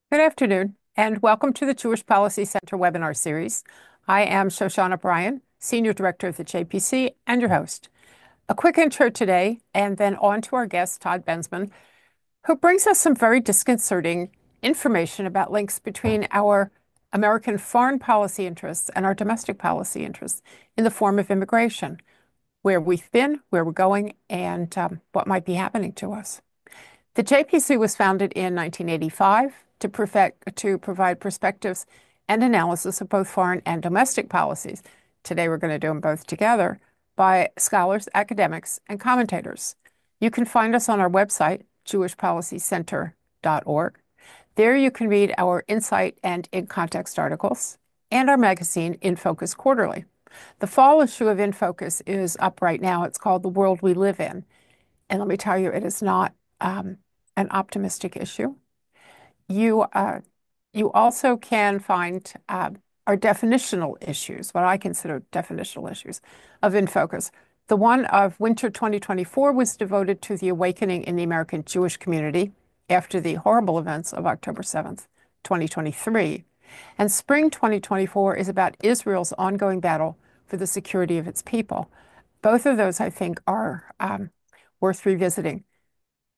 Good afternoon, and welcome to the Jewish Policy Center webinar series. I am Shoshana Bryan, Senior Director of the JPC, and your host. A quick intro today, and then on to our guest, Todd Bensman, who brings us some very disconcerting information about links between our American foreign policy interests and our domestic policy interests in the form of immigration, where we've been, where we're going, and what might be happening to us. The JPC was founded in 1985 to provide perspectives and analysis of both foreign and domestic policies. Today, we're going to do them both together by scholars, academics, and commentators. You can find us on our website, jewishpolicycenter.org. There you can read our Insight and In Context articles and our magazine, In Focus Quarterly. The fall issue of In Focus is up right now. It's called The World We Live In. And let me tell you, it is not an optimistic issue. You also can find our definitional issues, what I consider definitional issues of In Focus. The one of winter 2024 was devoted to the awakening in the American Jewish community after the horrible events of October 7th, 2023. And spring 2024 is about Israel's ongoing battle for the security of its people. Both of those, I think, are worth revisiting.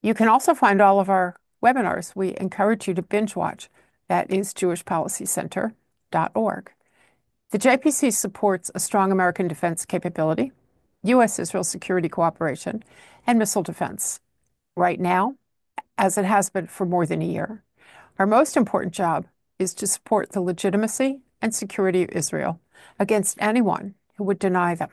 You can also find all of our webinars. We encourage you to binge watch. That is jewishpolicycenter.org. The JPC supports a strong American defense capability, U.S.-Israel security cooperation, and missile defense. Right now, as it has been for more than a year, our most important job is to support the legitimacy and security of Israel against anyone who would deny them.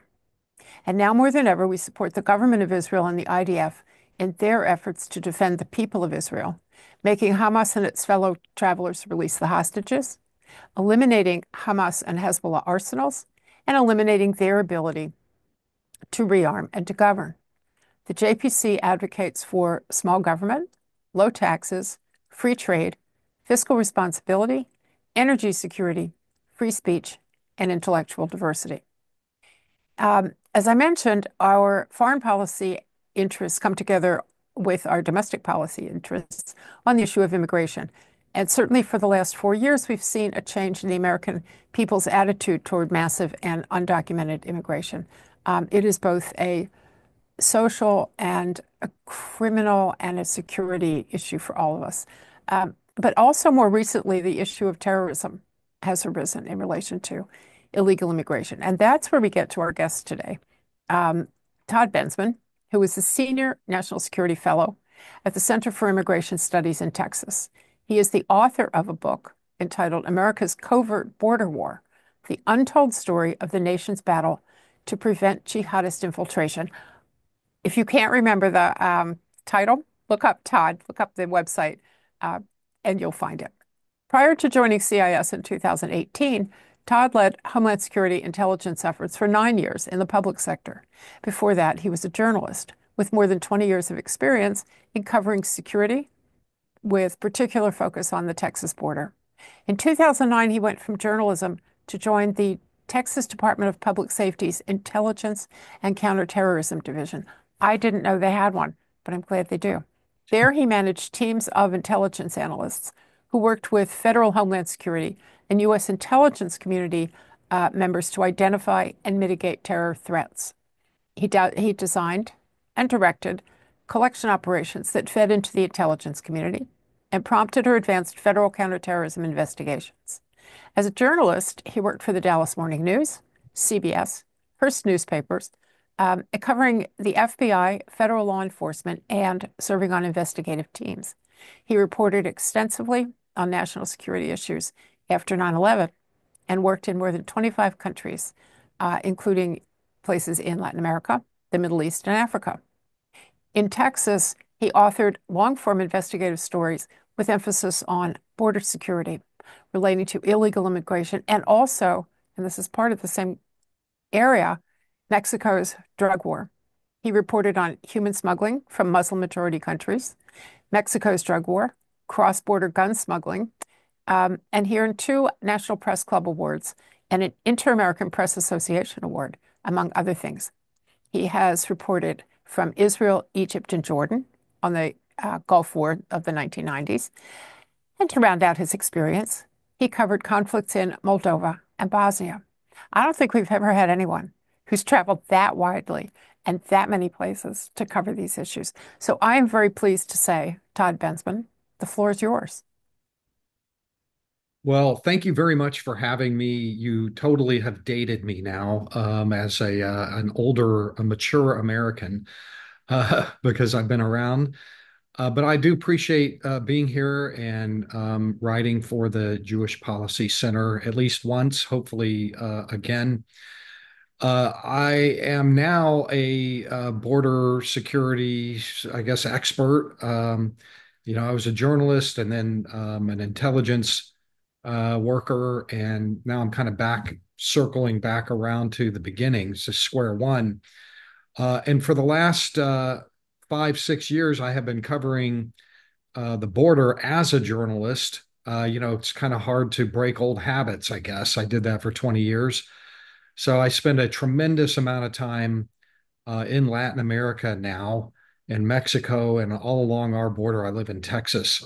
And now more than ever, we support the government of Israel and the IDF in their efforts to defend the people of Israel, making Hamas and its fellow travelers release the hostages, eliminating Hamas and Hezbollah arsenals, and eliminating their ability to rearm and to govern. The JPC advocates for small government, low taxes, free trade, fiscal responsibility, energy security, free speech, and intellectual diversity. As I mentioned, our foreign policy interests come together with our domestic policy interests on the issue of immigration. And certainly for the last 4 years, we've seen a change in the American people's attitude toward massive and undocumented immigration. It is both a social and a criminal and a security issue for all of us. But also more recently, the issue of terrorism has arisen in relation to illegal immigration. And that's where we get to our guest today, Todd Bensman, who is a senior national security fellow at the Center for Immigration Studies in Texas. He is the author of a book entitled America's Covert Border War, The Untold Story of the Nation's Battle to Prevent Jihadist Infiltration. If you can't remember the title, look up Todd, look up the website, and you'll find it. Prior to joining CIS in 2018, Todd led Homeland Security intelligence efforts for 9 years in the public sector. Before that, he was a journalist with more than 20 years of experience in covering security, with particular focus on the Texas border. In 2009, he went from journalism to join the Texas Department of Public Safety's Intelligence and Counterterrorism Division. I didn't know they had one, but I'm glad they do. There, he managed teams of intelligence analysts who worked with federal Homeland Security and U.S. intelligence community members to identify and mitigate terror threats. He designed and directed collection operations that fed into the intelligence community and prompted or advanced federal counterterrorism investigations. As a journalist, he worked for the Dallas Morning News, CBS, Hearst newspapers, covering the FBI, federal law enforcement, and serving on investigative teams. He reported extensively on national security issues after 9/11 and worked in more than 25 countries, including places in Latin America, the Middle East, and Africa. In Texas, he authored long-form investigative stories with emphasis on border security relating to illegal immigration and also, and this is part of the same area, Mexico's drug war. He reported on human smuggling from Muslim-majority countries, Mexico's drug war, cross-border gun smuggling, and he earned 2 National Press Club awards and an Inter-American Press Association award, among other things. He has reported from Israel, Egypt, and Jordan on the Gulf War of the 1990s. And to round out his experience, he covered conflicts in Moldova and Bosnia. I don't think we've ever had anyone who's traveled that widely and that many places to cover these issues. So I am very pleased to say, Todd Bensman, the floor is yours. Well, thank you very much for having me. You totally have dated me now, as an older, a mature American, because I've been around. But I do appreciate being here and writing for the Jewish Policy Center at least once, hopefully again. I am now a border security, I guess, expert. I was a journalist and then an intelligence worker, and now I'm kind of circling back around to the beginnings, to square one. And for the last 5, 6 years, I have been covering the border as a journalist. It's kind of hard to break old habits, I guess. I did that for 20 years. So I spend a tremendous amount of time in Latin America now, in Mexico, and all along our border. I live in Texas.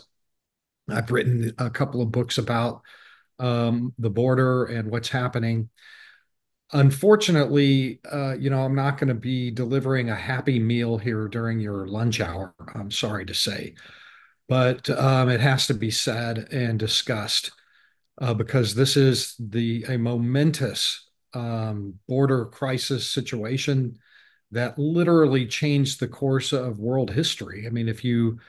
I've written a couple of books about the border and what's happening. Unfortunately, I'm not going to be delivering a happy meal here during your lunch hour, I'm sorry to say, but it has to be said and discussed because this is a momentous border crisis situation that literally changed the course of world history. I mean, if you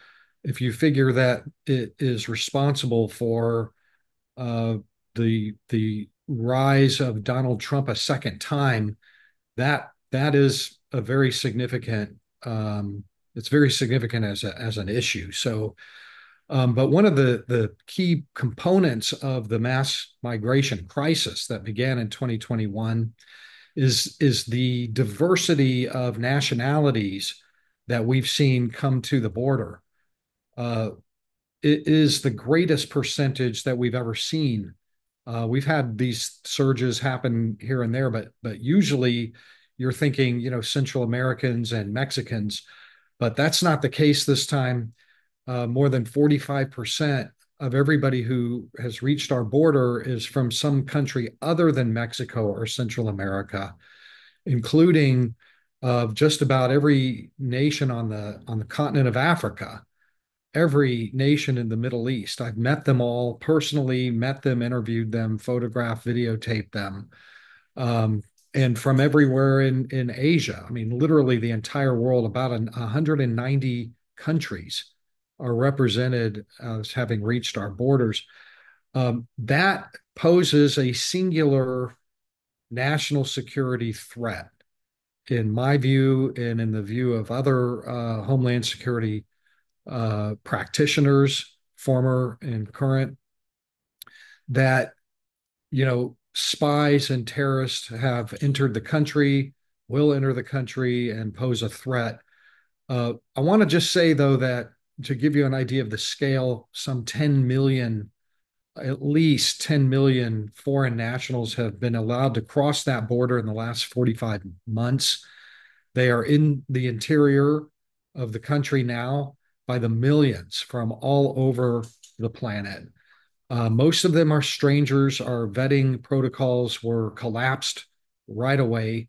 figure that it is responsible for uh, the rise of Donald Trump a second time, that is a very significant. It's very significant as an issue. So, but one of the key components of the mass migration crisis that began in 2021 is the diversity of nationalities that we've seen come to the border. Uh, it is the greatest percentage that we've ever seen. We've had these surges happen here and there, but usually you're thinking, Central Americans and Mexicans, but that's not the case this time. More than 45% of everybody who has reached our border is from some country other than Mexico or Central America, including just about every nation on the continent of Africa, every nation in the Middle East. I've met them all personally, met them, interviewed them, photographed, videotaped them, um, and from everywhere in Asia. I mean, literally the entire world. About 190 countries are represented as having reached our borders. That poses a singular national security threat, in my view, and in the view of other Homeland Security practitioners, former and current, that spies and terrorists have entered the country, will enter the country, and pose a threat. I want to just say, though, that to give you an idea of the scale, some 10 million, at least 10 million foreign nationals have been allowed to cross that border in the last 45 months. They are in the interior of the country now by the millions from all over the planet. Most of them are strangers. Our vetting protocols were collapsed right away.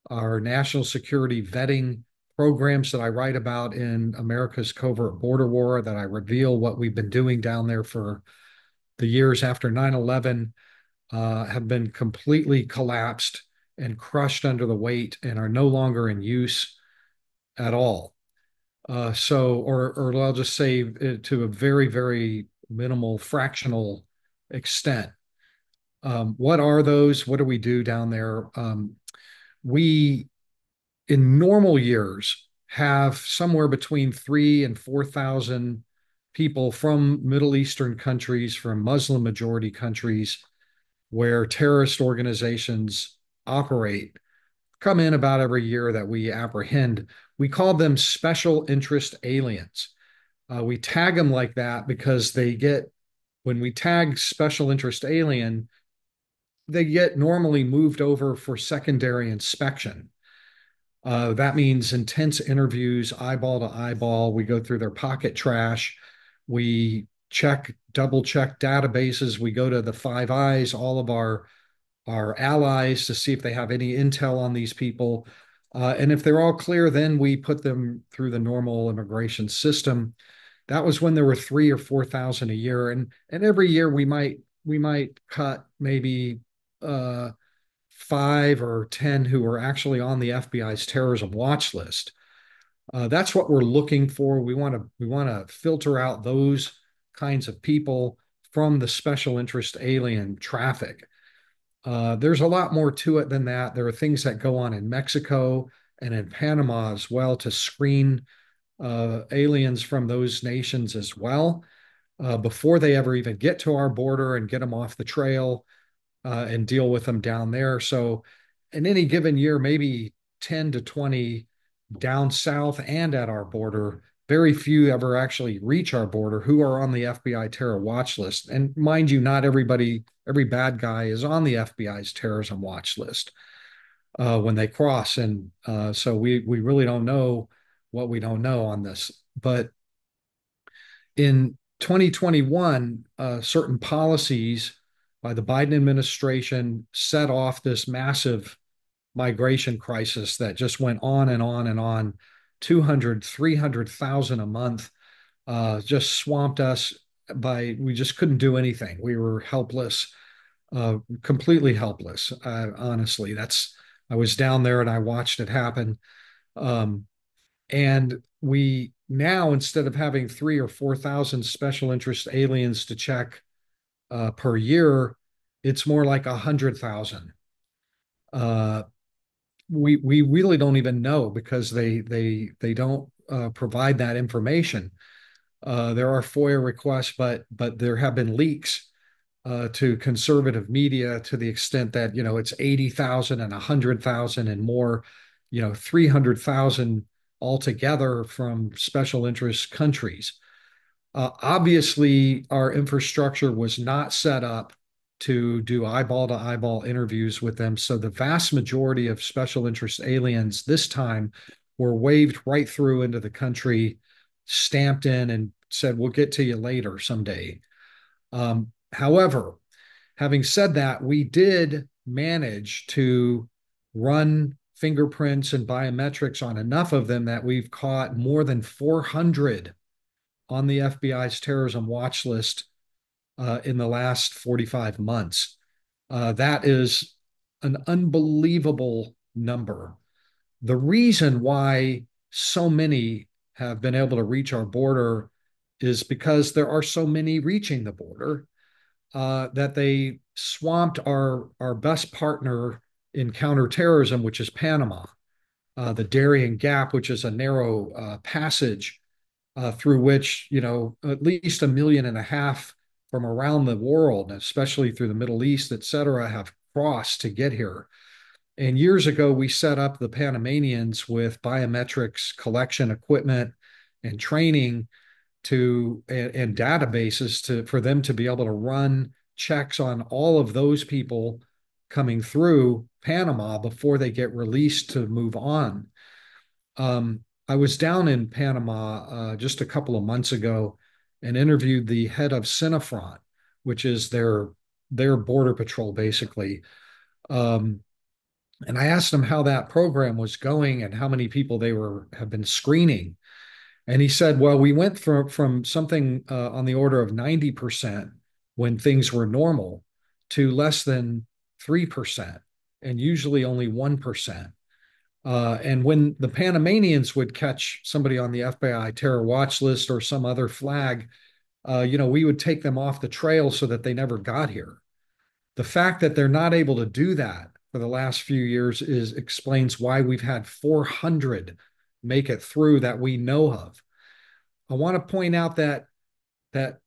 Our national security vetting programs that I write about in America's Covert Border War, that I reveal what we've been doing down there for the years after 9/11, have been completely collapsed and crushed under the weight and are no longer in use at all. Or I'll just say to a very, very minimal fractional extent. What are those? What do we do down there? We, in normal years, have somewhere between 3 and 4,000 people from Middle Eastern countries, from Muslim majority countries where terrorist organizations operate, come in about every year that we apprehend. We call them special interest aliens. We tag them like that because when we tag special interest alien, they get normally moved over for secondary inspection. That means intense interviews, eyeball to eyeball. We go through their pocket trash. We double check databases. We go to the Five Eyes, all of our allies, to see if they have any intel on these people. And if they're all clear, then we put them through the normal immigration system. That was when there were 3 or 4 thousand a year, and every year we might cut maybe 5 or 10 who are actually on the FBI's terrorism watch list. That's what we're looking for. We want to filter out those kinds of people from the special interest alien traffic. There's a lot more to it than that. There are things that go on in Mexico and in Panama as well to screen aliens from those nations as well before they ever even get to our border and get them off the trail and deal with them down there. So, in any given year, maybe 10 to 20 down south and at our border. Very few ever actually reach our border who are on the FBI terror watch list. And mind you, not everybody, every bad guy is on the FBI's terrorism watch list when they cross. And so we really don't know what we don't know on this. But in 2021, certain policies by the Biden administration set off this massive migration crisis that just went on and on and on. 200, 300,000 a month, just swamped us we just couldn't do anything. We were helpless, completely helpless. Honestly, I was down there and I watched it happen. Um, and we now, instead of having 3 or 4 thousand special interest aliens to check per year, it's more like 100,000. Uh, we really don't even know because they don't provide that information. There are FOIA requests, but there have been leaks to conservative media to the extent that it's 80,000 and 100,000 and more, 300,000 altogether from special interest countries. Obviously, our infrastructure was not set up to do eyeball to eyeball interviews with them. So the vast majority of special interest aliens this time were waved right through into the country, stamped in, and said, "We'll get to you later someday." However, having said that, we did manage to run fingerprints and biometrics on enough of them that we've caught more than 400 on the FBI's terrorism watch list in the last 45 months. That is an unbelievable number. The reason why so many have been able to reach our border is because there are so many reaching the border that they swamped our best partner in counterterrorism, which is Panama. The Darien Gap, which is a narrow passage through which, at least 1.5 million from around the world, especially through the Middle East, et cetera, have crossed to get here. And years ago, we set up the Panamanians with biometrics collection equipment and training and databases for them to be able to run checks on all of those people coming through Panama before they get released to move on. I was down in Panama just a couple of months ago and interviewed the head of Synafront, which is their border patrol, basically. Um, and I asked him how that program was going and how many people they have been screening. And he said, well, we went from something on the order of 90% when things were normal to less than 3% and usually only 1%. And when the Panamanians would catch somebody on the FBI terror watch list or some other flag, we would take them off the trail so that they never got here. The fact that they're not able to do that for the last few years explains why we've had 400 make it through that we know of. I want to point out that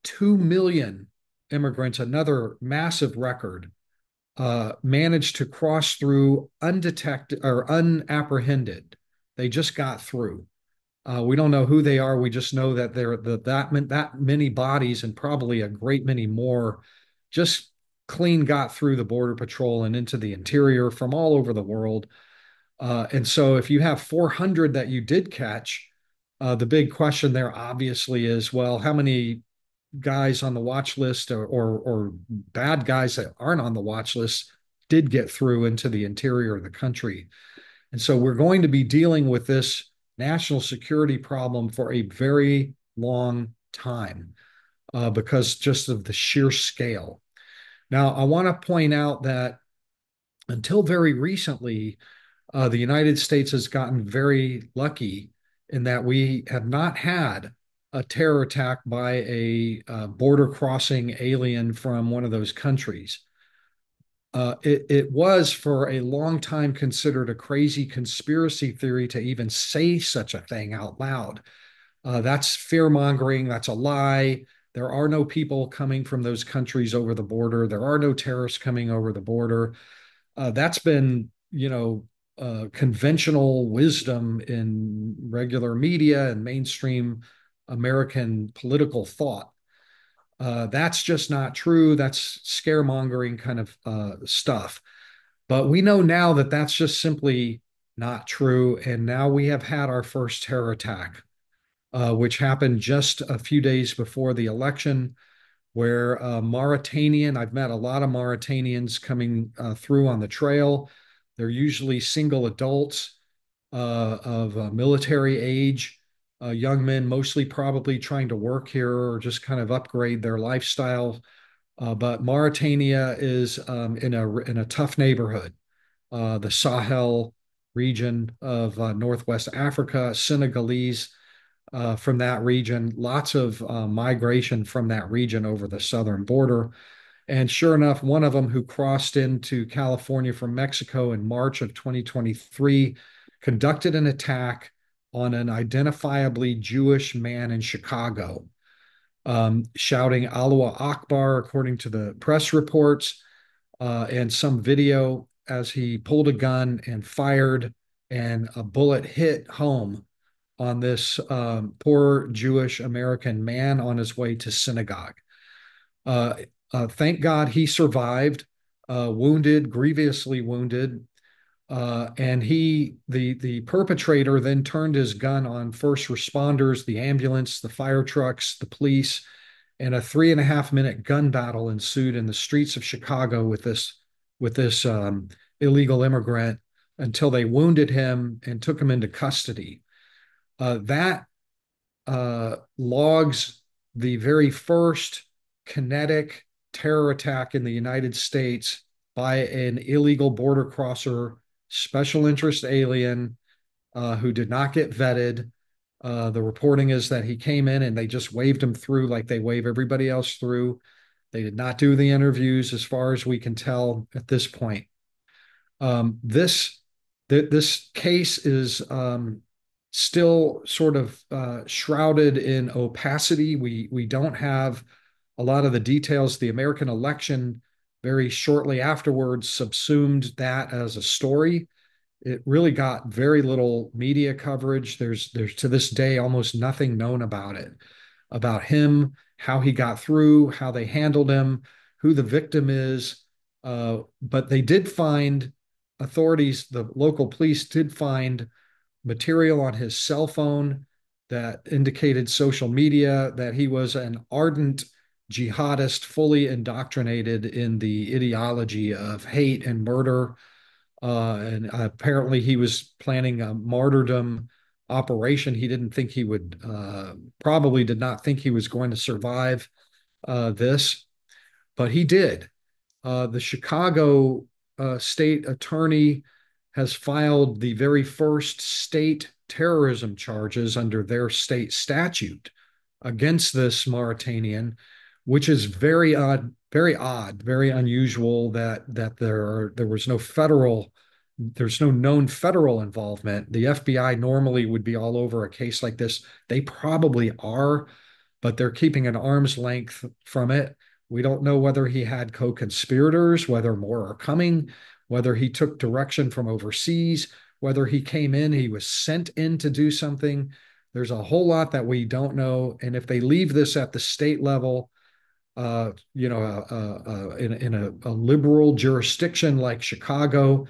2 million immigrants, another massive record, managed to cross through undetected or unapprehended. They just got through. We don't know who they are. We just know that that many bodies and probably a great many more just clean got through the border patrol and into the interior from all over the world. And so if you have 400 that you did catch, the big question there obviously is, well, how many guys on the watch list or bad guys that aren't on the watch list did get through into the interior of the country. And so we're going to be dealing with this national security problem for a very long time because just of the sheer scale. Now, I want to point out that until very recently, the United States has gotten very lucky in that we have not had a terror attack by a border crossing alien from one of those countries. It was for a long time considered a crazy conspiracy theory to even say such a thing out loud. That's fear mongering. That's a lie. There are no people coming from those countries over the border. There are no terrorists coming over the border. That's been, conventional wisdom in regular media and mainstream American political thought. That's just not true. That's scaremongering kind of stuff. But we know now that that's just simply not true. And now we have had our first terror attack, which happened just a few days before the election, where Mauritanian, I've met a lot of Mauritanians coming through on the trail. They're usually single adults of military age, young men, mostly probably trying to work here or just kind of upgrade their lifestyle. But Mauritania is in a tough neighborhood. The Sahel region of Northwest Africa, Senegalese from that region, lots of migration from that region over the southern border. And sure enough, one of them who crossed into California from Mexico in March of 2023 conducted an attack on an identifiably Jewish man in Chicago, shouting Allah Akbar, according to the press reports, and some video as he pulled a gun and fired, and a bullet hit home on this poor Jewish American man on his way to synagogue. Uh, thank God he survived, wounded, grievously wounded. And the perpetrator then turned his gun on first responders, the ambulance, the fire trucks, the police, and a 3.5 minute gun battle ensued in the streets of Chicago with this illegal immigrant until they wounded him and took him into custody. That logs the very first kinetic terror attack in the United States by an illegal border crosser, special interest alien who did not get vetted. The reporting is that he came in and they just waved him through like they wave everybody else through. They did not do the interviews, as far as we can tell at this point. Um, this this case is still sort of shrouded in opacity. We don't have a lot of the details. The American election very shortly afterwards subsumed that as a story. It really got very little media coverage. There's to this day almost nothing known about it, about him, how he got through, how they handled him, who the victim is. But they did find authorities, the local police did find material on his cell phone that indicated social media that he was an ardent jihadist, fully indoctrinated in the ideology of hate and murder. And apparently, he was planning a martyrdom operation. He didn't think he would, probably did not think he was going to survive this, but he did. The Chicago state attorney has filed the very first state terrorism charges under their state statute against this Mauritanian, which is very odd, very unusual that there was no federal, there's no known federal involvement. The FBI normally would be all over a case like this. They probably are, but they're keeping an arm's length from it. We don't know whether he had co-conspirators, whether more are coming, whether he took direction from overseas, whether he came in, he was sent in to do something. There's a whole lot that we don't know. And if they leave this at the state level, in a liberal jurisdiction like Chicago,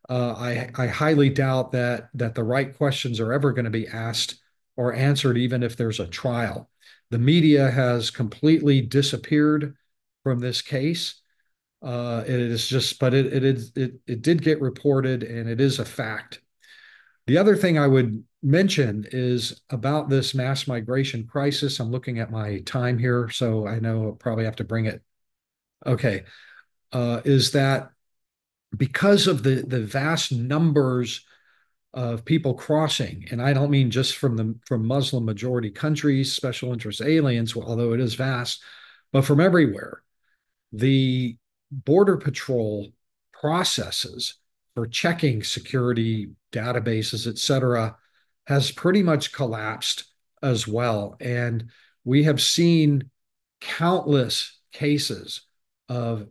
I highly doubt that the right questions are ever going to be asked or answered, even if there's a trial. The media has completely disappeared from this case. It is just, but it did get reported, and it is a fact. The other thing I would mention is about this mass migration crisis. I'm looking at my time here, so I know I'll probably have to bring it. Okay, is that because of the vast numbers of people crossing, and I don't mean just from Muslim majority countries, special interest aliens, although it is vast, but from everywhere. The Border Patrol processes for checking security databases, et cetera, has pretty much collapsed as well. And we have seen countless cases of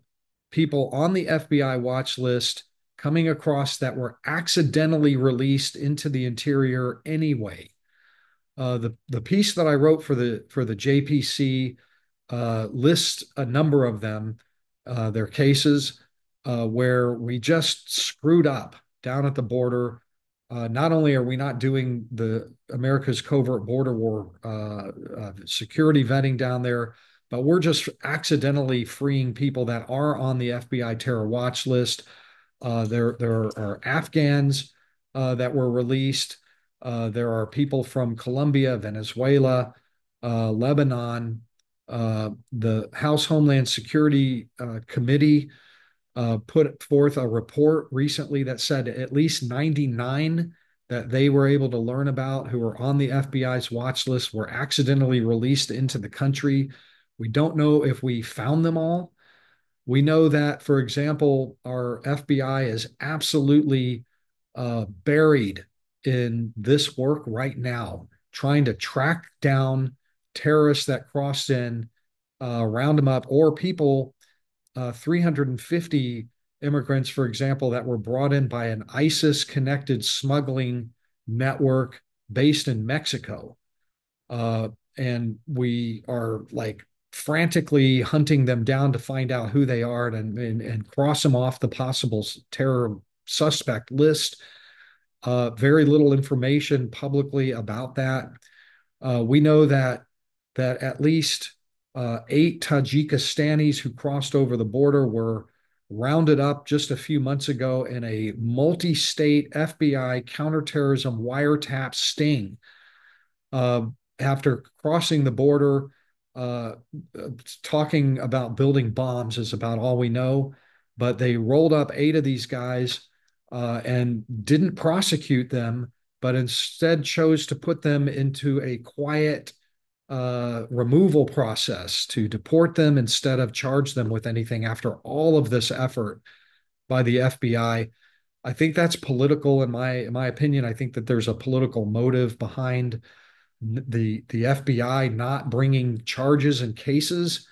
people on the FBI watch list coming across that were accidentally released into the interior anyway. The piece that I wrote for the JPC lists a number of them, their cases where we just screwed up down at the border. Not only are we not doing the America's covert border war security vetting down there, but we're just accidentally freeing people that are on the FBI terror watch list. There are Afghans that were released. There are people from Colombia, Venezuela, Lebanon. The House Homeland Security Committee put forth a report recently that said at least 99 that they were able to learn about who were on the FBI's watch list were accidentally released into the country. We don't know if we found them all. We know that, for example, our FBI is absolutely buried in this work right now, trying to track down terrorists that crossed in, round them up, or people, 350 immigrants, for example, that were brought in by an ISIS connected smuggling network based in Mexico. And we are like frantically hunting them down to find out who they are and cross them off the possible terror suspect list. Very little information publicly about that. We know that at least 8 Tajikistanis who crossed over the border were rounded up just a few months ago in a multi-state FBI counterterrorism wiretap sting uh, after crossing the border. Uh, Talking about building bombs is about all we know, but they rolled up 8 of these guys and didn't prosecute them, but instead chose to put them into a quiet removal process to deport them instead of charge them with anything after all of this effort by the FBI. I think that's political in my opinion. I think that there's a political motive behind the FBI not bringing charges and cases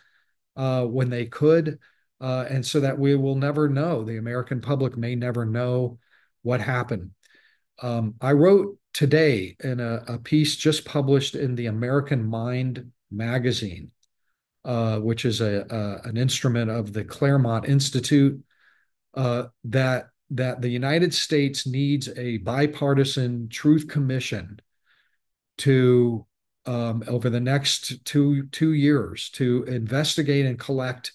when they could, and so that we will never know. The American public may never know what happened. I wrote today in a piece just published in the American Mind magazine, which is an instrument of the Claremont Institute, that the United States needs a bipartisan truth commission to over the next two years to investigate and collect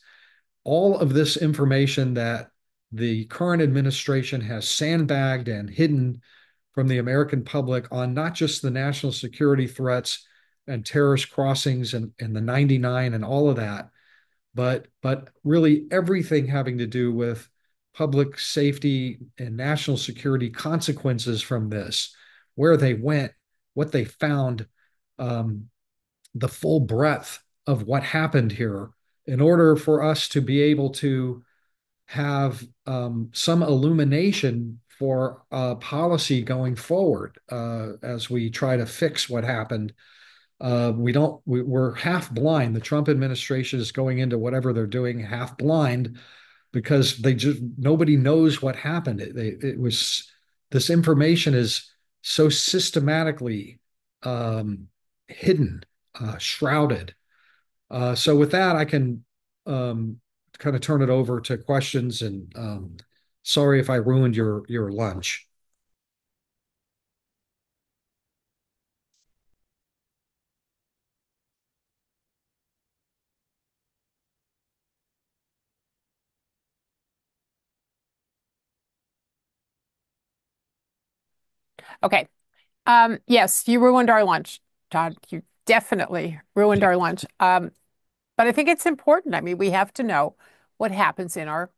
all of this information that the current administration has sandbagged and hidden from the American public on not just the national security threats and terrorist crossings and the 99 and all of that, but really everything having to do with public safety and national security consequences from this, where they went, what they found, um, the full breadth of what happened here in order for us to be able to have some illumination for policy going forward as we try to fix what happened. We're half blind. The Trump administration is going into whatever they're doing half blind because nobody knows what happened. It was this information is so systematically um, hidden, shrouded. So with that, I can kind of turn it over to questions. And sorry if I ruined your lunch. Okay. Yes, you ruined our lunch, Todd. You definitely ruined our lunch. But I think it's important. I mean, we have to know what happens in our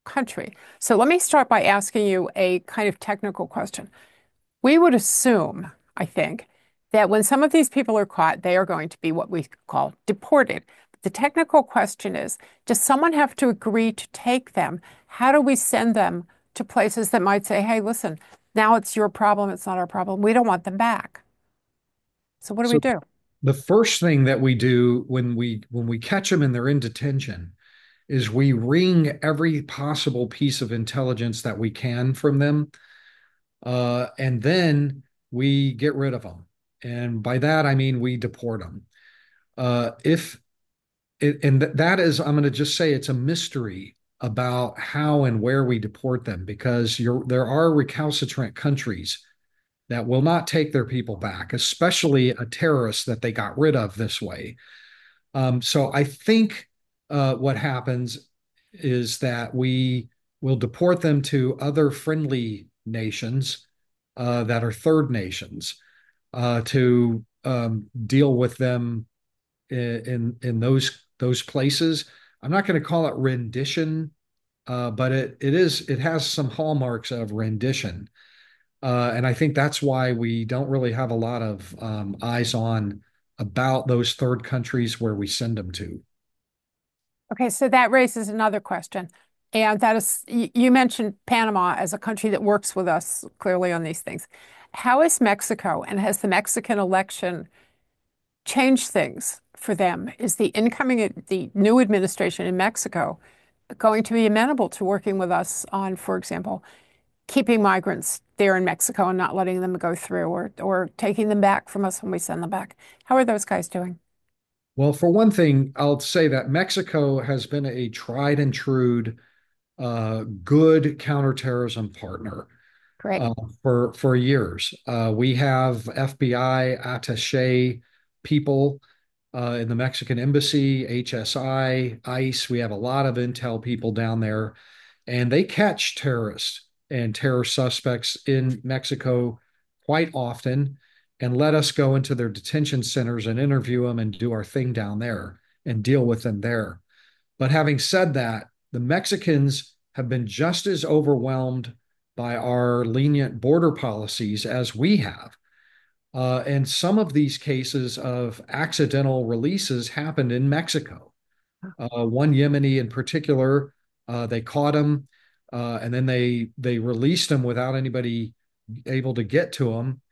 country. So let me start by asking you a kind of technical question. We would assume, I think, that when some of these people are caught, they are going to be what we call deported. The technical question is, does someone have to agree to take them? How do we send them to places that might say, hey, listen, now it's your problem, it's not our problem. We don't want them back. So what do we So do? the first thing that we do when we catch them and they're in detention is we wring every possible piece of intelligence that we can from them, and then we get rid of them. And by that I mean we deport them. If it, and that is, I'm going to just say it's a mystery about how and where we deport them because there are recalcitrant countries that will not take their people back, especially a terrorist that they got rid of this way. So I think what happens is that we will deport them to other friendly nations that are third nations to deal with them in those places. I'm not going to call it rendition, but it has some hallmarks of rendition. And I think that's why we don't really have a lot of eyes on about those third countries where we send them to. Okay, so that raises another question. And that is, you mentioned Panama as a country that works with us clearly on these things. How is Mexico and has the Mexican election changed things for them? Is the new administration in Mexico going to be amenable to working with us on, for example, keeping migrants there in Mexico and not letting them go through or taking them back from us when we send them back? How are those guys doing? Well, for one thing, I'll say that Mexico has been a tried and true good counterterrorism partner Great. uh, for years. We have FBI attaché people in the Mexican embassy, HSI, ICE. We have a lot of intel people down there, and they catch terrorists and terror suspects in Mexico quite often and let us go into their detention centers and interview them and do our thing down there and deal with them there. But having said that, the Mexicans have been just as overwhelmed by our lenient border policies as we have. And some of these cases of accidental releases happened in Mexico. One Yemeni in particular, they caught him, and then they released him without anybody able to get to him.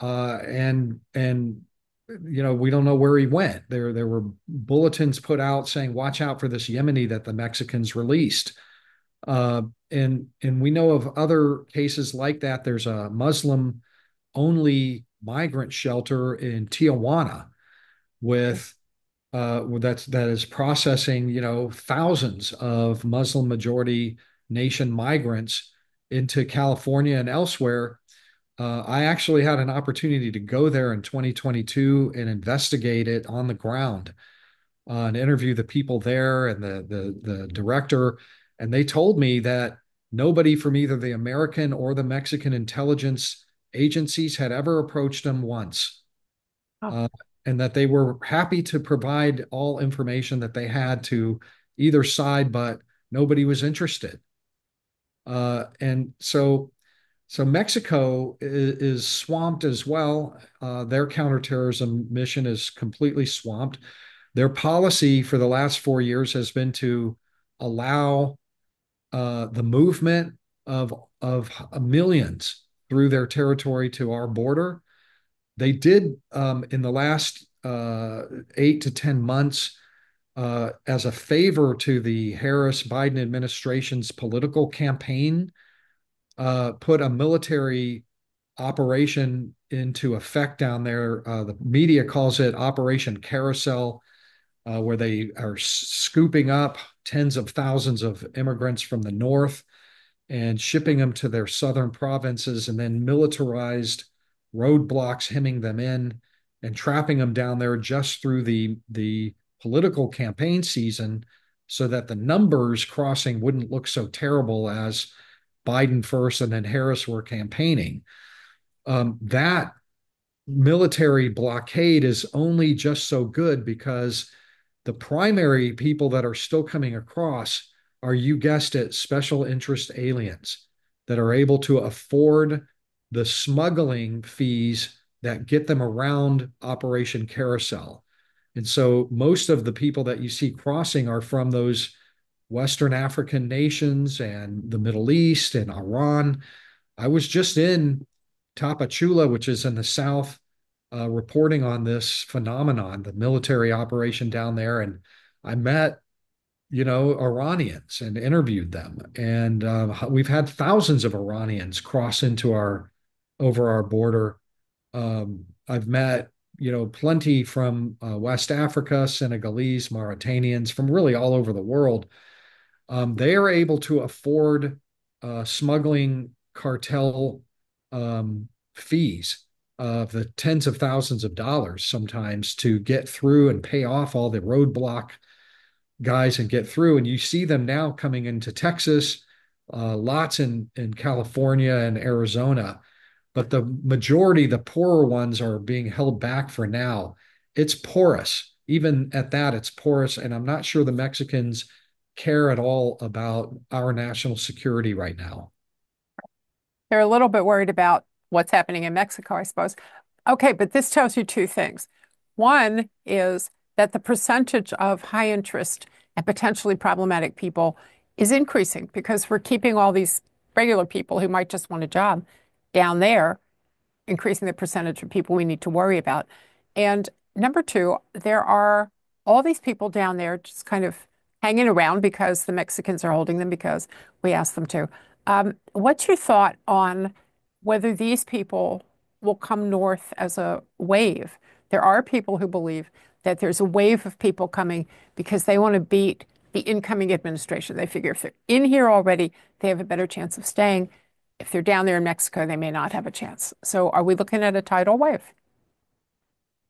And we don't know where he went. There were bulletins put out saying, "Watch out for this Yemeni that the Mexicans released." And we know of other cases like that. There's a Muslim only migrant shelter in Tijuana with that is processing thousands of Muslim majority nation migrants into California and elsewhere. I actually had an opportunity to go there in 2022 and investigate it on the ground and interview the people there and the director. And they told me that nobody from either the American or the Mexican intelligence agencies had ever approached them once, Oh, uh, and that they were happy to provide all information that they had to either side, but nobody was interested. And so Mexico is swamped as well. Their counterterrorism mission is completely swamped. Their policy for the last 4 years has been to allow the movement of millions through their territory to our border. They did in the last 8 to 10 months, as a favor to the Harris Biden administration's political campaign, put a military operation into effect down there. The media calls it Operation Carousel, where they are scooping up tens of thousands of immigrants from the north and shipping them to their southern provinces, and then militarized roadblocks hemming them in and trapping them down there just through the political campaign season so that the numbers crossing wouldn't look so terrible as Biden first and then Harris were campaigning. That military blockade is only just so good because the primary people that are still coming across are, you guessed it, special interest aliens that are able to afford the smuggling fees that get them around Operation Carousel. And so most of the people that you see crossing are from those Western African nations and the Middle East and Iran. I was just in Tapachula, which is in the south, reporting on this phenomenon, the military operation down there, and I met, Iranians and interviewed them, and we've had thousands of Iranians cross into our over our border. I've met, plenty from West Africa, Senegalese, Mauritanians, from really all over the world. They are able to afford smuggling cartel fees of the tens of thousands of dollars sometimes to get through and pay off all the roadblock guys and get through. And you see them now coming into Texas, lots in California and Arizona, but the majority, the poorer ones, are being held back for now. It's porous. Even at that, it's porous. And I'm not sure the Mexicans care at all about our national security right now. They're a little bit worried about what's happening in Mexico, I suppose. Okay, but this tells you two things. One is that the percentage of high interest and potentially problematic people is increasing because we're keeping all these regular people who might just want a job down there, increasing the percentage of people we need to worry about. And number two, there are all these people down there just kind of hanging around because the Mexicans are holding them because we asked them to. What's your thought on whether these people will come north as a wave? There are people who believe that there's a wave of people coming because they want to beat the incoming administration. They figure if they're in here already, they have a better chance of staying. If they're down there in Mexico, they may not have a chance. So are we looking at a tidal wave?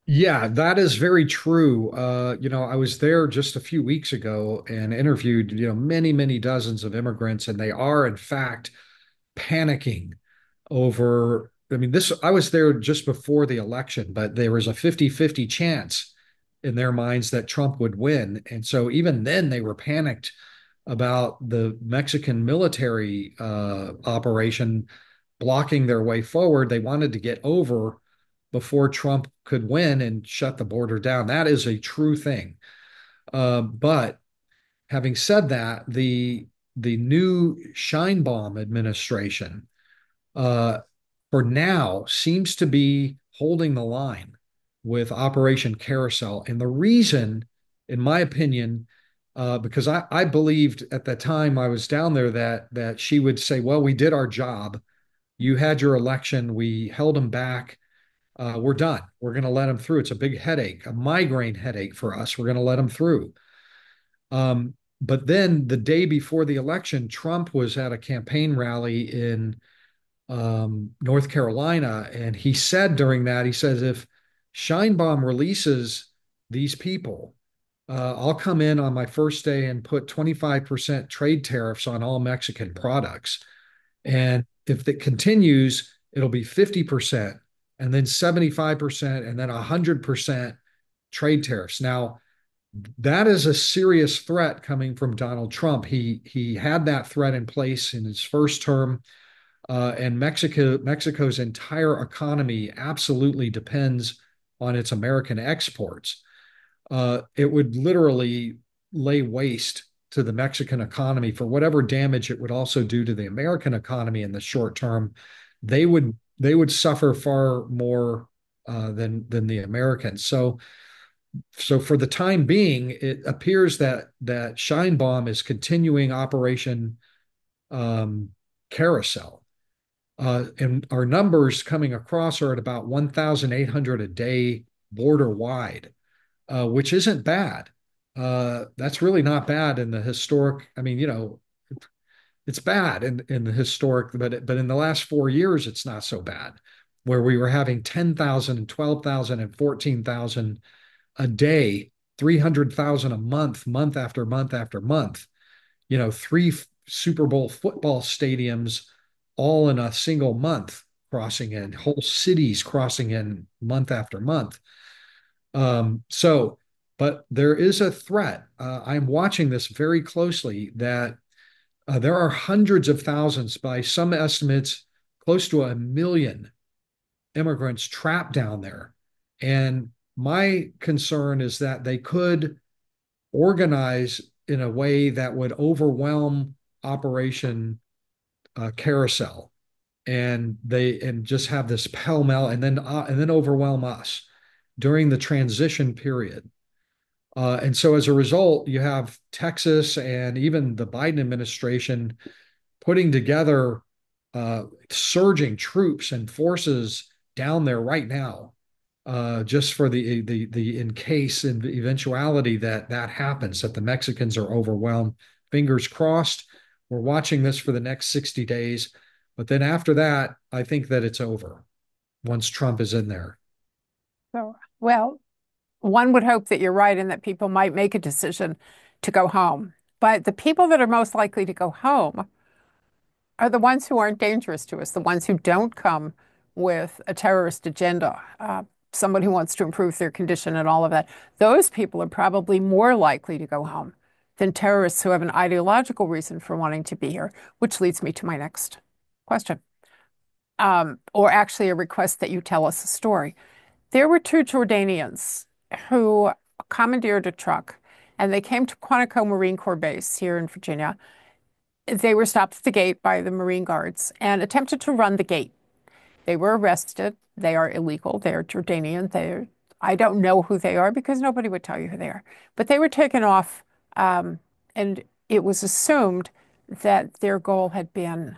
Yeah, that is very true. I was there just a few weeks ago and interviewed, many, many dozens of immigrants, and they are, in fact, panicking over. I mean, I was there just before the election, but there was a 50-50 chance in their minds that Trump would win. And so even then, they were panicked about the Mexican military operation blocking their way forward. They wanted to get over before Trump could win and shut the border down. That is a true thing. But having said that, the new Scheinbaum administration, uh, for now, seems to be holding the line with Operation Carousel. And the reason, in my opinion, because I believed at the time I was down there that she would say, "Well, we did our job. You had your election. We held them back. We're done. We're going to let them through. It's a big headache, a migraine headache for us. We're going to let them through." But then the day before the election, Trump was at a campaign rally in North Carolina, and he said during that, he says, "If Scheinbaum releases these people, I'll come in on my first day and put 25% trade tariffs on all Mexican products. And if it continues, it'll be 50% and then 75% and then 100% trade tariffs." Now, that is a serious threat coming from Donald Trump. He had that threat in place in his first term, and Mexico's entire economy absolutely depends on its American exports. It would literally lay waste to the Mexican economy for whatever damage it would also do to the American economy in the short term. They would suffer far more than the Americans. So for the time being, it appears that Scheinbaum is continuing Operation um, Carousel. And our numbers coming across are at about 1,800 a day border wide, which isn't bad. That's really not bad in the historic. I mean, it's bad in the historic, but in the last 4 years, it's not so bad, where we were having 10,000 and 12,000 and 14,000 a day, 300,000 a month, month after month after month. Three Super Bowl football stadiums all in a single month. crossing in, whole cities crossing in month after month. So, but there is a threat. I'm watching this very closely that there are hundreds of thousands, by some estimates, close to 1 million immigrants trapped down there. And my concern is that they could organize in a way that would overwhelm Operation Carousel, and just have this pell mell, and then overwhelm us during the transition period. And so as a result, you have Texas and even the Biden administration putting together surging troops and forces down there right now, just for the in case and eventuality that that happens, that the Mexicans are overwhelmed. Fingers crossed. We're watching this for the next 60 days, but then after that, I think that it's over once Trump is in there. So, well, one would hope that you're right and that people might make a decision to go home. But the people that are most likely to go home are the ones who aren't dangerous to us, the ones who don't come with a terrorist agenda, someone who wants to improve their condition and all of that. Those people are probably more likely to go home than terrorists who have an ideological reason for wanting to be here, which leads me to my next question, or actually a request that you tell us a story. There were two Jordanians who commandeered a truck and they came to Quantico Marine Corps Base here in Virginia. They were stopped at the gate by the Marine Guards and attempted to run the gate. They were arrested. They are illegal. They are Jordanian. I don't know who they are because nobody would tell you who they are. But they were taken off, and it was assumed that their goal had been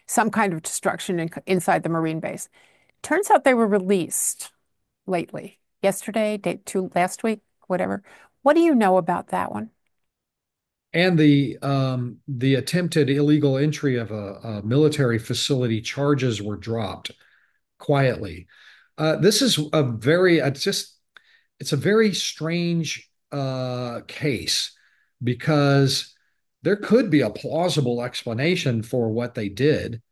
some kind of destruction inside the Marine base. Turns out they were released lately, yesterday, day two, last week, whatever. What do you know about that one? And the attempted illegal entry of a military facility charges were dropped quietly. This is a very it's a very strange case, because there could be a plausible explanation for what they did,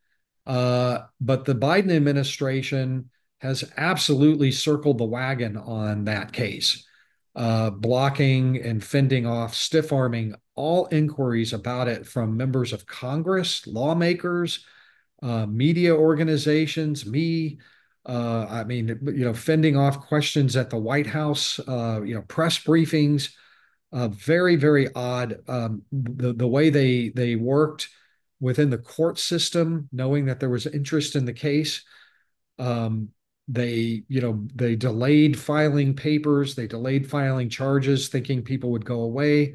but the Biden administration has absolutely circled the wagon on that case, blocking and fending off, stiff arming all inquiries about it from members of Congress, lawmakers, media organizations, me. I mean, fending off questions at the White House, press briefings. Very, very odd. The way they worked within the court system, knowing that there was interest in the case. Um, they delayed filing papers, they delayed filing charges, thinking people would go away,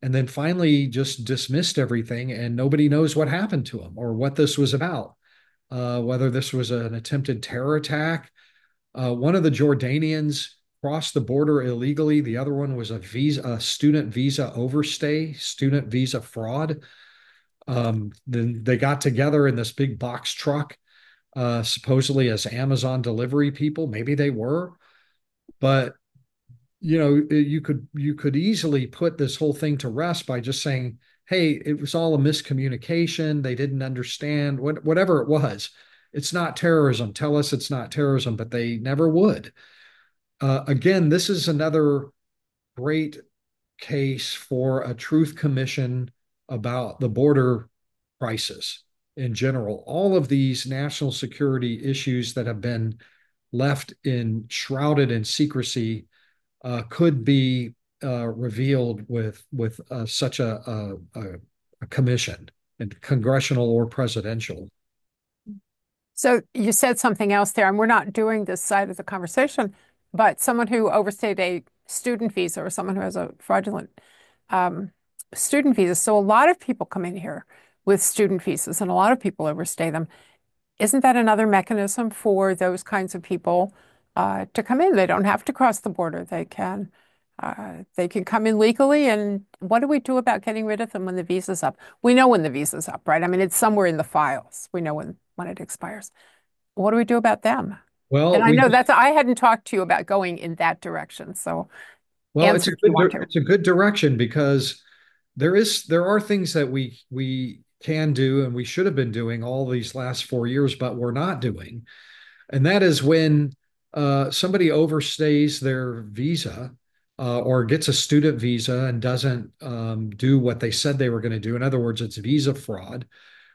and then finally just dismissed everything, and nobody knows what happened to them or what this was about. Whether this was an attempted terror attack. One of the Jordanians crossed the border illegally. The other one was a student visa overstay, student visa fraud. Then they got together in this big box truck, supposedly as Amazon delivery people. Maybe they were, but you could easily put this whole thing to rest by just saying, "Hey, it was all a miscommunication. They didn't understand whatever it was. It's not terrorism. Tell us it's not terrorism," but they never would. Again, this is another great case for a truth commission about the border crisis in general. All of these national security issues that have been left in shrouded in secrecy could be revealed with such a commission, and congressional or presidential. So you said something else there, and we're not doing this side of the conversation, but someone who overstayed a student visa or someone who has a fraudulent um, student visa. So a lot of people come in here with student visas, and a lot of people overstay them. Isn't that another mechanism for those kinds of people to come in? They don't have to cross the border. They can come in legally. And what do we do about getting rid of them when the visa's up? We know when the visa's up, right? I mean, it's somewhere in the files. We know when it expires. What do we do about them? And Well, I we know I hadn't talked to you about going in that direction. So well, answer if you want to. it's a good direction, because there are things that we can do and we should have been doing all these last 4 years, but we're not doing. And that is when somebody overstays their visa or gets a student visa and doesn't do what they said they were going to do. In other words, it's visa fraud.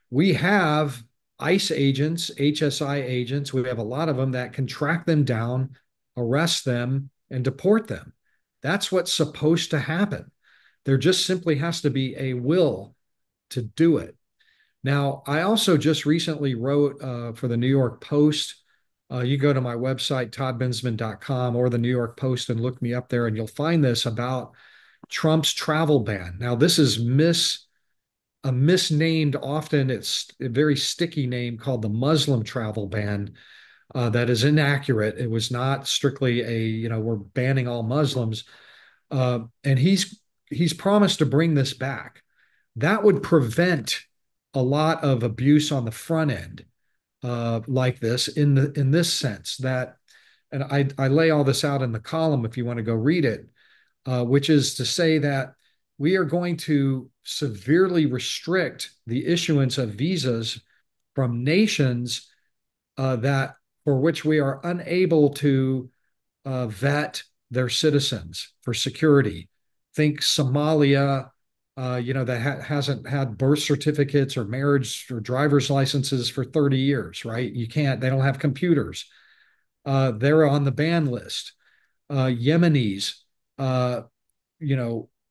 We have ICE agents, HSI agents. We have a lot of them that can track them down, arrest them, and deport them. That's what's supposed to happen. There just simply has to be a will to do it. Now, I also just recently wrote for the New York Post. You go to my website, toddbensman.com, or the New York Post and look me up there, and you'll find this about Trump's travel ban. Now, this is a misnamed, often it's a very sticky name called the Muslim travel ban. That is inaccurate. It was not strictly we're banning all Muslims. And he's promised to bring this back. That would prevent a lot of abuse on the front end, like this in this sense that, and I lay all this out in the column if you want to go read it, which is to say that we are going to severely restrict the issuance of visas from nations that for which we are unable to vet their citizens for security. Think Somalia, that hasn't had birth certificates or marriage or driver's licenses for 30 years, right? You can't, they don't have computers. They're on the ban list. Yemenis, uh,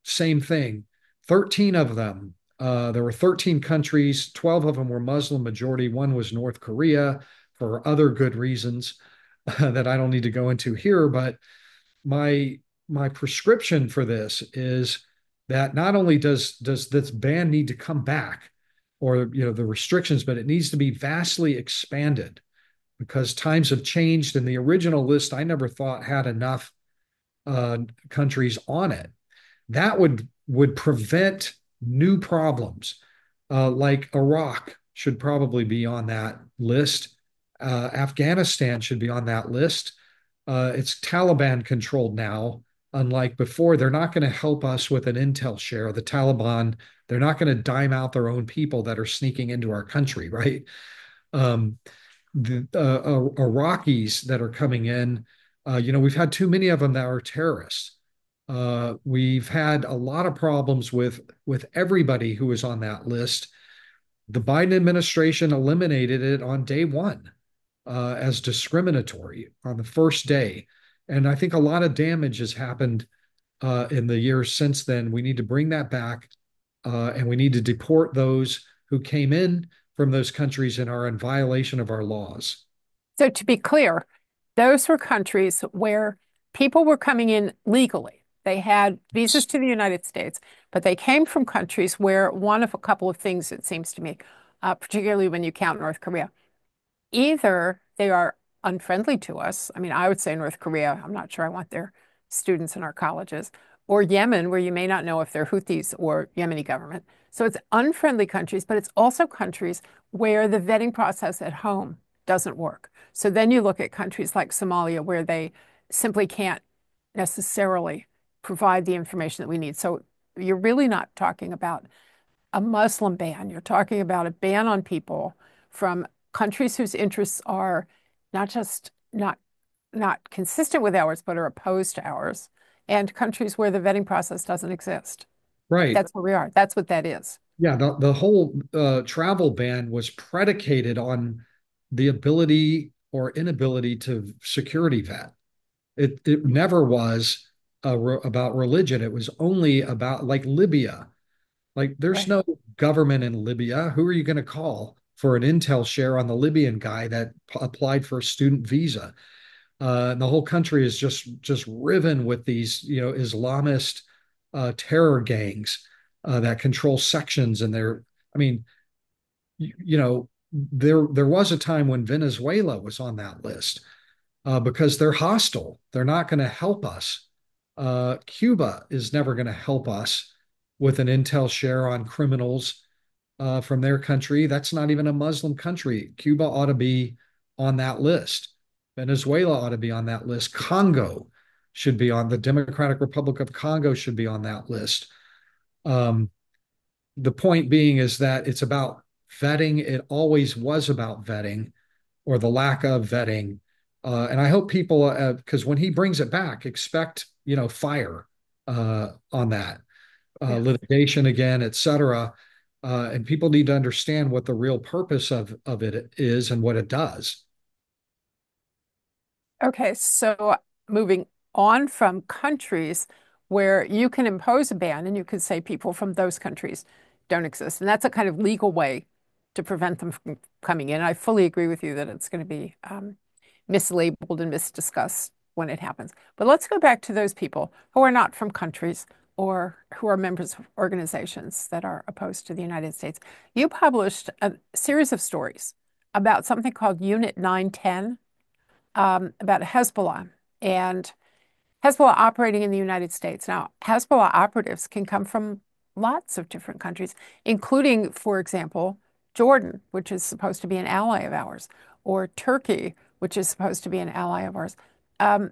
same thing. 13 of them, there were 13 countries, 12 of them were Muslim majority. One was North Korea for other good reasons that I don't need to go into here. But my my prescription for this is that not only does this ban need to come back, or the restrictions, but it needs to be vastly expanded because times have changed. And the original list I never thought had enough countries on it. That would prevent new problems, like Iraq should probably be on that list. Afghanistan should be on that list. It's Taliban controlled now, unlike before. They're not going to help us with an intel share. The Taliban, they're not going to dime out their own people that are sneaking into our country, right? Um, the Iraqis that are coming in, we've had too many of them that are terrorists. We've had a lot of problems with everybody who is on that list. The Biden administration eliminated it on day one as discriminatory on the first day. And I think a lot of damage has happened in the years since then. We need to bring that back, and we need to deport those who came in from those countries and are in violation of our laws. So to be clear, those were countries where people were coming in legally. They had visas to the United States, but they came from countries where one of a couple of things, it seems to me, particularly when you count North Korea. Either they are unfriendly to us. I mean, I would say North Korea. I'm not sure I want their students in our colleges. Or Yemen, where you may not know if they're Houthis or Yemeni government. So it's unfriendly countries, but it's also countries where the vetting process at home doesn't work. So then you look at countries like Somalia, where they simply can't necessarily provide the information that we need. So you're really not talking about a Muslim ban. You're talking about a ban on people from countries whose interests are not just not consistent with ours, but are opposed to ours, and countries where the vetting process doesn't exist. Right. That's where we are. That's what that is. Yeah, the whole travel ban was predicated on the ability or inability to security vet. It never was about religion. It was only about like Libya. Like there's Right. no government in Libya. Who are you going to call for an intel share on the Libyan guy that applied for a student visa? And the whole country is just riven with these, Islamist terror gangs that control sections, and they're, I mean, there was a time when Venezuela was on that list because they're hostile. They're not going to help us. Cuba is never going to help us with an intel share on criminals from their country. That's not even a Muslim country. Cuba ought to be on that list. Venezuela ought to be on that list. Congo should be on the Democratic Republic of Congo should be on that list. Um, the point being is that it's about vetting. It always was about vetting or the lack of vetting. And I hope people, because when he brings it back, expect, fire on that, Yeah. litigation again, et cetera. And people need to understand what the real purpose of it is and what it does. Okay, so moving on from countries where you can impose a ban and you can say people from those countries don't exist. And that's a kind of legal way to prevent them from coming in. I fully agree with you that it's going to be mislabeled and misdiscussed when it happens. But let's go back to those people who are not from countries or who are members of organizations that are opposed to the United States. You published a series of stories about something called Unit 910 about Hezbollah and Hezbollah operating in the United States. Now, Hezbollah operatives can come from lots of different countries, including, for example, Jordan, which is supposed to be an ally of ours, or Turkey, which is supposed to be an ally of ours. Um,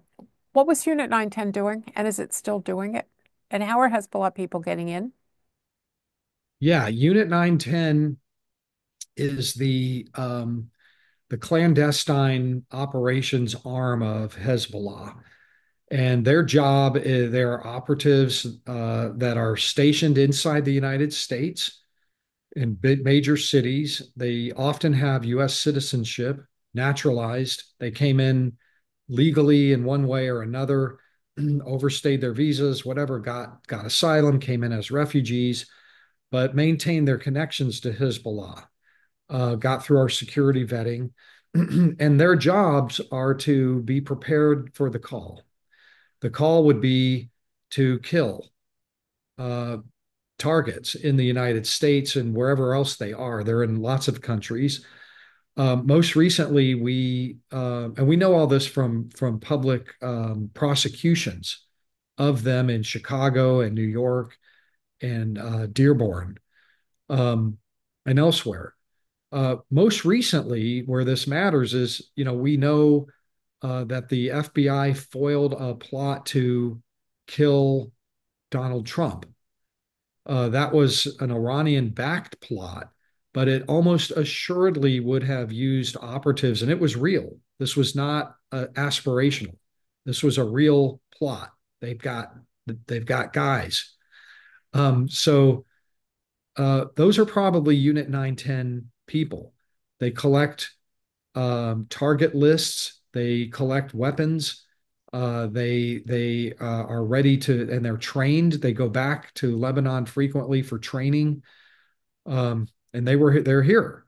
what was Unit 910 doing, and is it still doing it? And how are Hezbollah people getting in? Yeah, Unit 910 is the clandestine operations arm of Hezbollah. And their job is they're operatives that are stationed inside the United States in big major cities. They often have U.S. citizenship, naturalized. They came in legally in one way or another, overstayed their visas, whatever, got asylum, came in as refugees, but maintained their connections to Hezbollah. Got through our security vetting, and their jobs are to be prepared for the call. The call would be to kill uh, targets in the United States and wherever else they are. They're in lots of countries. Most recently, and we know all this from public prosecutions of them in Chicago and New York and Dearborn um, and elsewhere. Most recently, where this matters is, we know that the FBI foiled a plot to kill Donald Trump. That was an Iranian-backed plot, but it almost assuredly would have used operatives, and it was real. This was not aspirational. This was a real plot. They've got they've got guys. So those are probably Unit 910 people. They collect target lists. They collect weapons. They are ready to, and they're trained. They go back to Lebanon frequently for training, and they're here.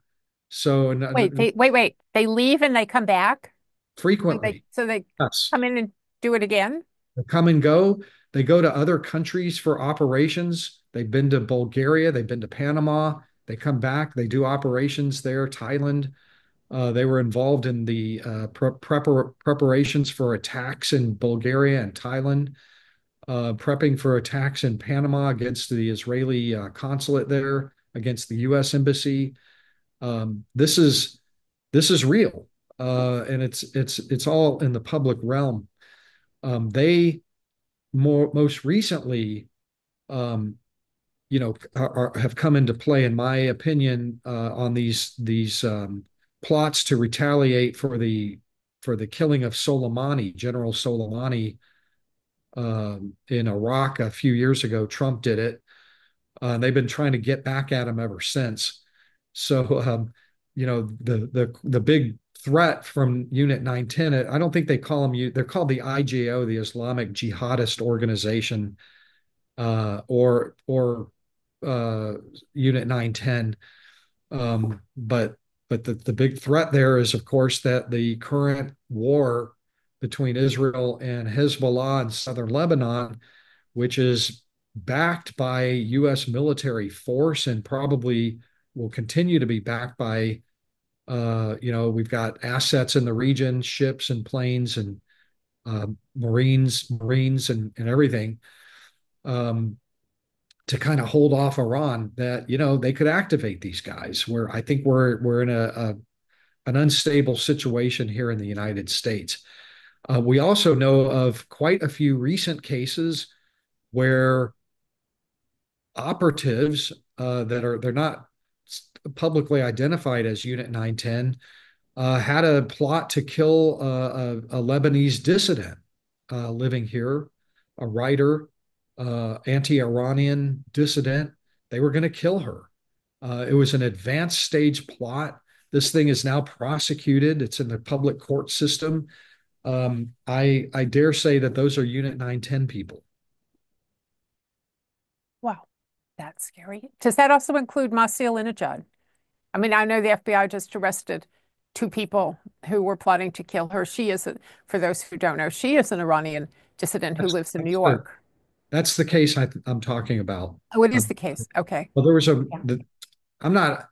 So Wait. They leave and they come back? frequently, So they yes, come in and do it again? they come and go. They go to other countries for operations. They've been to Bulgaria. They've been to Panama. They come back. They do operations there. Thailand. They were involved in the preparations for attacks in Bulgaria and Thailand, prepping for attacks in Panama against the Israeli consulate there, against the U.S. embassy. This is real, and it's all in the public realm. They most recently, um, have come into play, in my opinion, on these plots to retaliate for the killing of Soleimani, General Soleimani, in Iraq a few years ago. Trump did it. They've been trying to get back at him ever since. So, the big threat from Unit 910, I don't think they call them, they're called the IJO, the Islamic Jihadist Organization, or uh, Unit 910. But the big threat there is, of course, that the current war between Israel and Hezbollah in southern Lebanon, which is backed by U.S. military force and probably will continue to be backed by, we've got assets in the region, ships and planes and Marines and everything. Um, to kind of hold off Iran, that they could activate these guys. Where I think we're in an unstable situation here in the United States. We also know of quite a few recent cases where operatives they're not publicly identified as Unit 910 had a plot to kill a Lebanese dissident living here, a writer, anti-Iranian dissident. They were going to kill her. It was an advanced stage plot. This thing is now prosecuted. It's in the public court system. I dare say that those are Unit 910 people. Wow, that's scary. Does that also include Masih Alinejad? I mean, I know the FBI just arrested two people who were plotting to kill her. For those who don't know, she is an Iranian dissident who That's lives in New that's the York. that's the case I'm talking about. Oh, it is Um, the case. Okay. well, there was Yeah, I'm not.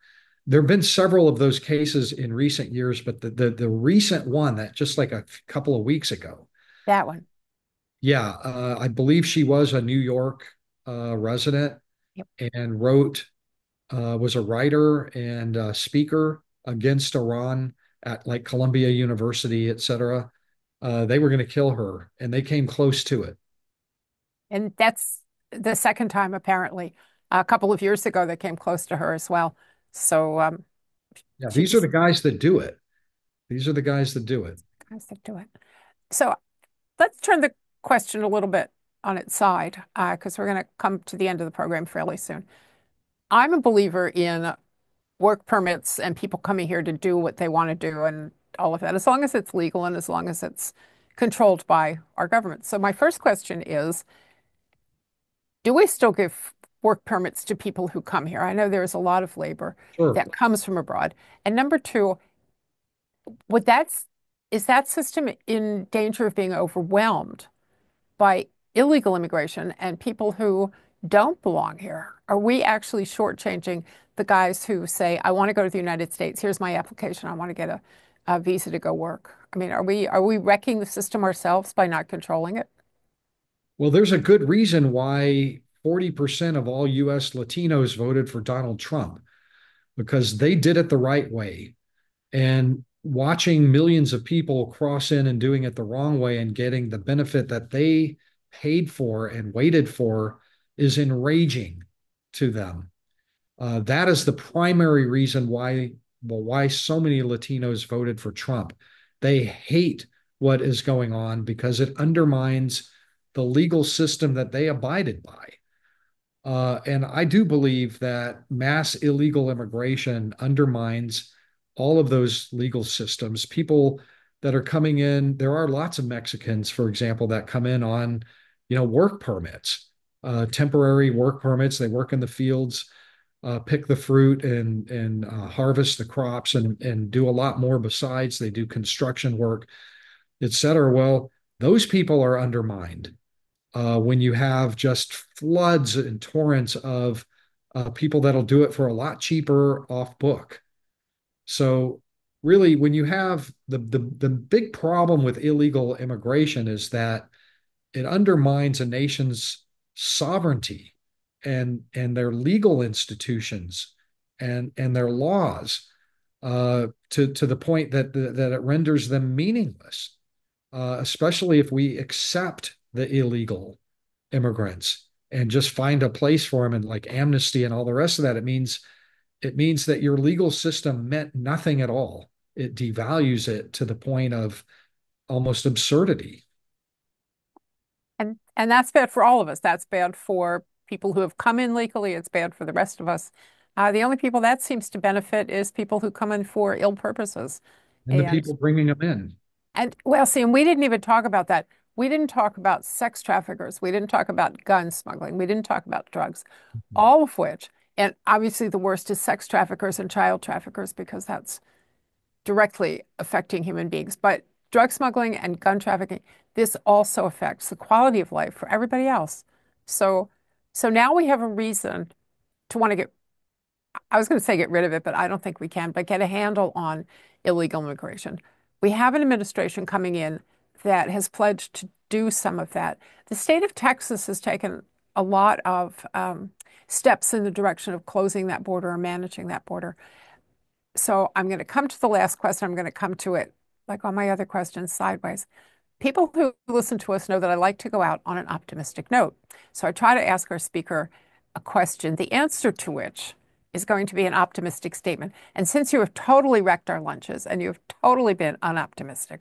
There have been several of those cases in recent years, but the recent one that just like a couple of weeks ago, that one. yeah, I believe she was a New York resident Yep. and was a writer and speaker against Iran at like Columbia University, et cetera. They were going to kill her, and they came close to it. And that's the second time, apparently. A couple of years ago, they came close to her as well. So Yeah, these are she's the guys that do it. These are the guys that do it. I stick to it. So let's turn the question a little bit on its side, because we're going to come to the end of the program fairly soon. I'm a believer in work permits and people coming here to do what they want to do and all of that, as long as it's legal and as long as it's controlled by our government. So my first question is, do we still give work permits to people who come here? I know there's a lot of labor Sure. that comes from abroad. And number two, would that's is that system in danger of being overwhelmed by illegal immigration and people who don't belong here? Are we actually shortchanging the guys who say, I want to go to the United States, here's my application, I want to get a visa to go work? I mean, are we wrecking the system ourselves by not controlling it? Well, there's a good reason why 40% of all US Latinos voted for Donald Trump because they did it the right way. And watching millions of people cross in and doing it the wrong way and getting the benefit that they paid for and waited for is enraging to them. That is the primary reason why so many Latinos voted for Trump. They hate what is going on because it undermines the legal system that they abided by. And I do believe that mass illegal immigration undermines all of those legal systems. People that are coming in, there are lots of Mexicans, for example, that come in on, work permits, temporary work permits. They work in the fields, pick the fruit and harvest the crops and do a lot more besides. They do construction work, et cetera. Well, those people are undermined when you have just floods and torrents of people that'll do it for a lot cheaper off book. So really, when you have the big problem with illegal immigration is that it undermines a nation's sovereignty and their legal institutions and their laws to the point that it renders them meaningless, especially if we accept the illegal immigrants and just find a place for them and like amnesty and all the rest of that. It means that your legal system meant nothing at all. It devalues it to the point of almost absurdity. And that's bad for all of us. That's bad for people who have come in legally. It's bad for the rest of us. The only people that seems to benefit is people who come in for ill purposes. And the And people bringing them in. and well, see, and we didn't even talk about that. We didn't talk about sex traffickers. We didn't talk about gun smuggling. We didn't talk about drugs, all of which, and obviously the worst is sex traffickers and child traffickers because that's directly affecting human beings. But drug smuggling and gun trafficking, this also affects the quality of life for everybody else. So, so now we have a reason to want to I was going to say get rid of it, but I don't think we can, but get a handle on illegal immigration. We have an administration coming in that has pledged to do some of that. The state of Texas has taken a lot of steps in the direction of closing that border or managing that border. So I'm going to come to the last question. I'm going to come to it like all my other questions sideways. People who listen to us know that I like to go out on an optimistic note. So I try to ask our speaker a question, the answer to which is going to be an optimistic statement. And since you have totally wrecked our lunches and you have totally been unoptimistic,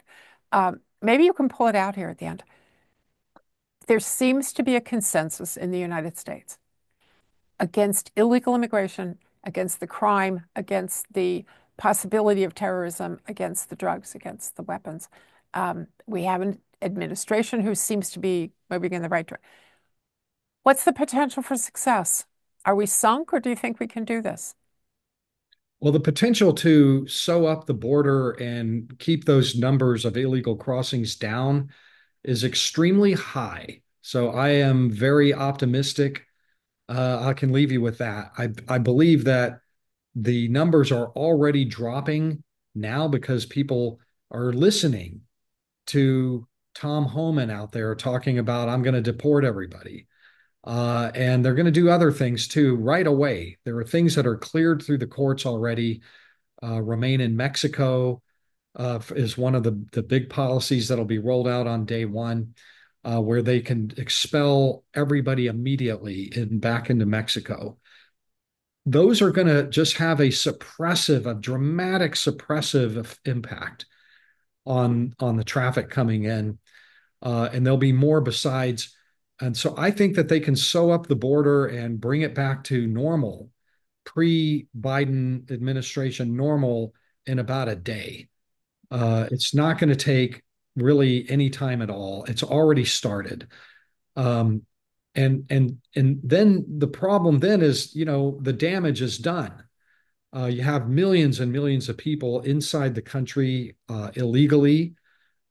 maybe you can pull it out here at the end. There seems to be a consensus in the United States against illegal immigration, against the crime, against the possibility of terrorism, against the drugs, against the weapons. We have an administration who seems to be moving in the right direction. What's the potential for success? Are we sunk, or do you think we can do this? Well, the potential to sew up the border and keep those numbers of illegal crossings down is extremely high. So I am very optimistic. I can leave you with that. I believe that the numbers are already dropping now because people are listening to Tom Homan out there talking about, I'm going to deport everybody. And they're going to do other things too right away. There are things that are cleared through the courts already. Remain in Mexico is one of the big policies that'll be rolled out on day one, where they can expel everybody immediately back into Mexico. Those are going to just have a dramatic suppressive impact on the traffic coming in, and there'll be more besides. And so I think that they can sew up the border and bring it back to normal, pre-Biden administration normal in about a day. It's not going to take really any time at all. It's already started. Um, and then the problem then is, the damage is done. You have millions and millions of people inside the country illegally.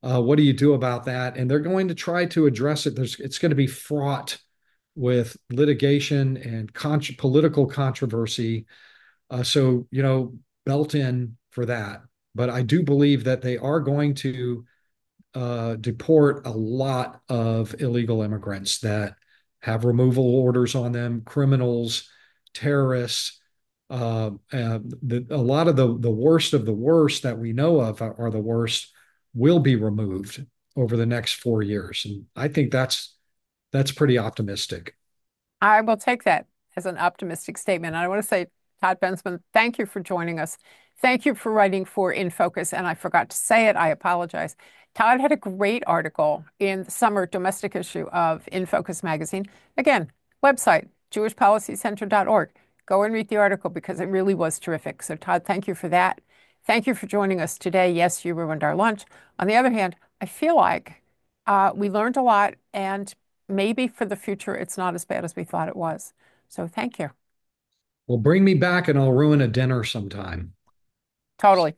What do you do about that? And they're going to try to address it. It's going to be fraught with litigation and political controversy. So, belt in for that. But I do believe that they are going to deport a lot of illegal immigrants that have removal orders on them, criminals, terrorists. A lot of the worst of the worst that we know of are the worst will be removed over the next 4 years, and I think that's pretty optimistic. I will take that as an optimistic statement. And I want to say, Todd Bensman, thank you for joining us. Thank you for writing for In Focus. And I forgot to say it. I apologize. Todd had a great article in the summer domestic issue of In Focus magazine. Again, website, jewishpolicycenter.org. Go and read the article because it really was terrific. So, Todd, thank you for that. Thank you for joining us today. Yes, you ruined our lunch. On the other hand, I feel like we learned a lot, and maybe for the future, it's not as bad as we thought it was. So thank you. Well, bring me back and I'll ruin a dinner sometime. Totally.